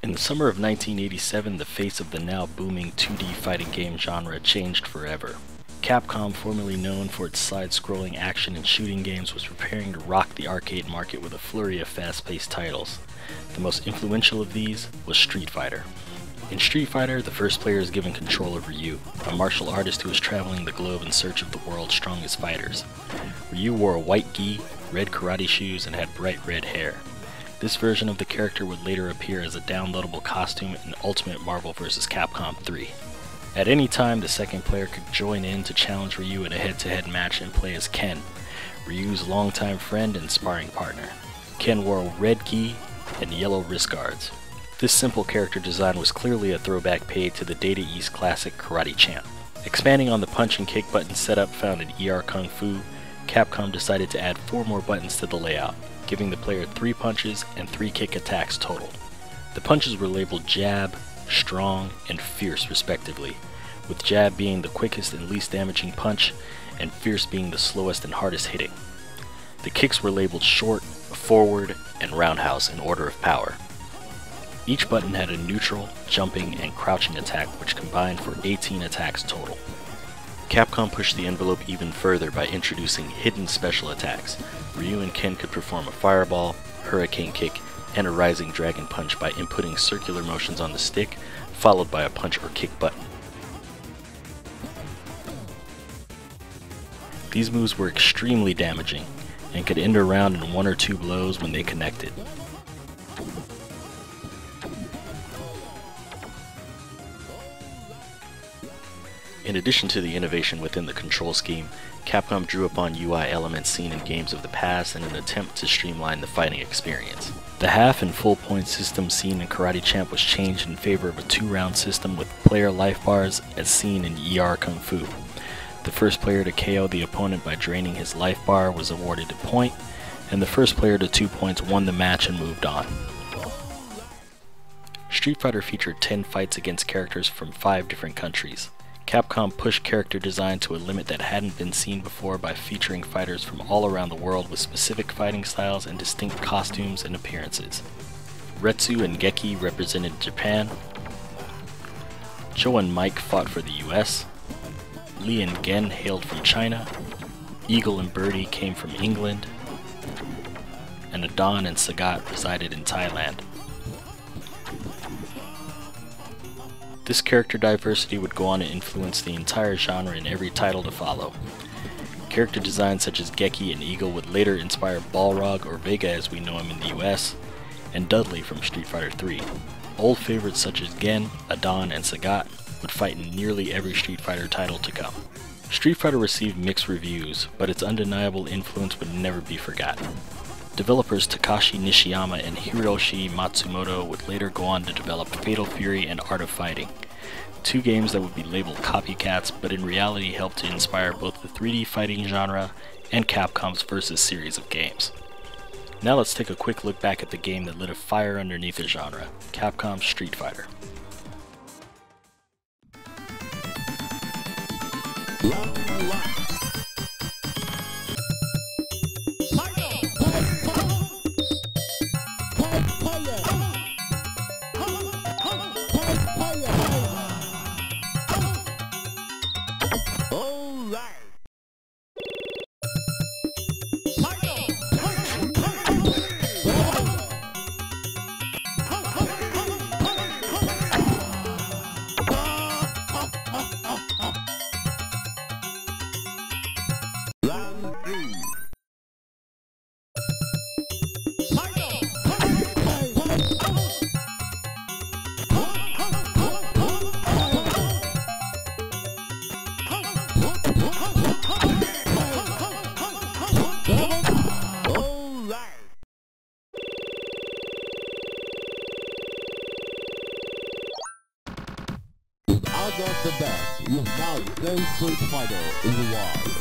In the summer of 1987, the face of the now booming 2D fighting game genre changed forever. Capcom, formerly known for its side-scrolling action and shooting games, was preparing to rock the arcade market with a flurry of fast-paced titles. The most influential of these was Street Fighter. In Street Fighter, the first player is given control of Ryu, a martial artist who is traveling the globe in search of the world's strongest fighters. Ryu wore a white gi, red karate shoes, and had bright red hair. This version of the character would later appear as a downloadable costume in Ultimate Marvel vs. Capcom 3. At any time, the second player could join in to challenge Ryu in a head-to-head match and play as Ken, Ryu's longtime friend and sparring partner. Ken wore a red gi and yellow wrist guards. This simple character design was clearly a throwback paid to the Data East classic Karate Champ. Expanding on the punch and kick button setup found in ER Kung Fu, Capcom decided to add 4 more buttons to the layout, giving the player 3 punches and 3 kick attacks total. The punches were labeled Jab, Strong, and Fierce respectively, with Jab being the quickest and least damaging punch, and Fierce being the slowest and hardest hitting. The kicks were labeled Short, Forward, and Roundhouse in order of power. Each button had a neutral, jumping, and crouching attack which combined for 18 attacks total. Capcom pushed the envelope even further by introducing hidden special attacks. Ryu and Ken could perform a fireball, hurricane kick, and a rising dragon punch by inputting circular motions on the stick, followed by a punch or kick button. These moves were extremely damaging, and could end a round in 1 or 2 blows when they connected. In addition to the innovation within the control scheme, Capcom drew upon UI elements seen in games of the past in an attempt to streamline the fighting experience. The half and full point system seen in Karate Champ was changed in favor of a 2-round system with player life bars as seen in ER Kung Fu. The first player to KO the opponent by draining his life bar was awarded a point, and the first player to 2 points won the match and moved on. Street Fighter featured 10 fights against characters from 5 different countries. Capcom pushed character design to a limit that hadn't been seen before by featuring fighters from all around the world with specific fighting styles and distinct costumes and appearances. Retsu and Geki represented Japan, Joe and Mike fought for the US, Lee and Gen hailed from China, Eagle and Birdie came from England, and Adon and Sagat resided in Thailand. This character diversity would go on to influence the entire genre in every title to follow. Character designs such as Geki and Eagle would later inspire Balrog, or Vega as we know him in the US, and Dudley from Street Fighter 3. Old favorites such as Gen, Adon, and Sagat would fight in nearly every Street Fighter title to come. Street Fighter received mixed reviews, but its undeniable influence would never be forgotten. Developers Takashi Nishiyama and Hiroshi Matsumoto would later go on to develop Fatal Fury and Art of Fighting, 2 games that would be labeled copycats but in reality helped to inspire both the 3D fighting genre and Capcom's Versus series of games. Now let's take a quick look back at the game that lit a fire underneath the genre, Capcom Street Fighter. Out of the best, you now the Street Fighter in the world.